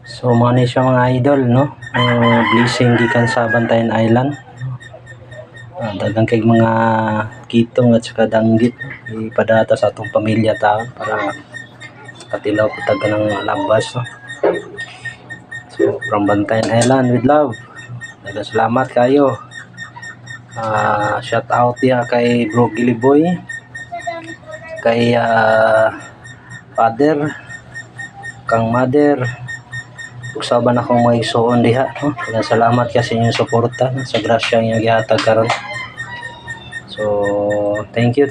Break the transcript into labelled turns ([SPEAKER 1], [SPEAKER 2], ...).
[SPEAKER 1] So mao ni siya mga idol, no? Blessing gikan sa Bantayan Island. Daghang kay mga kitong at saka danggit ipadata sa atong pamilya taon para katilaw putag ng labas, no? So from Bantayan Island with love. Daghang salamat kayo. Shout out ya kay Bro Giliboy, kay Father, Kang Mother, usaban akong mga igsoon diha, no? Kaya salamat kasi sa inyong suporta, no? Sa grasya nga gihatag karon. So thank you.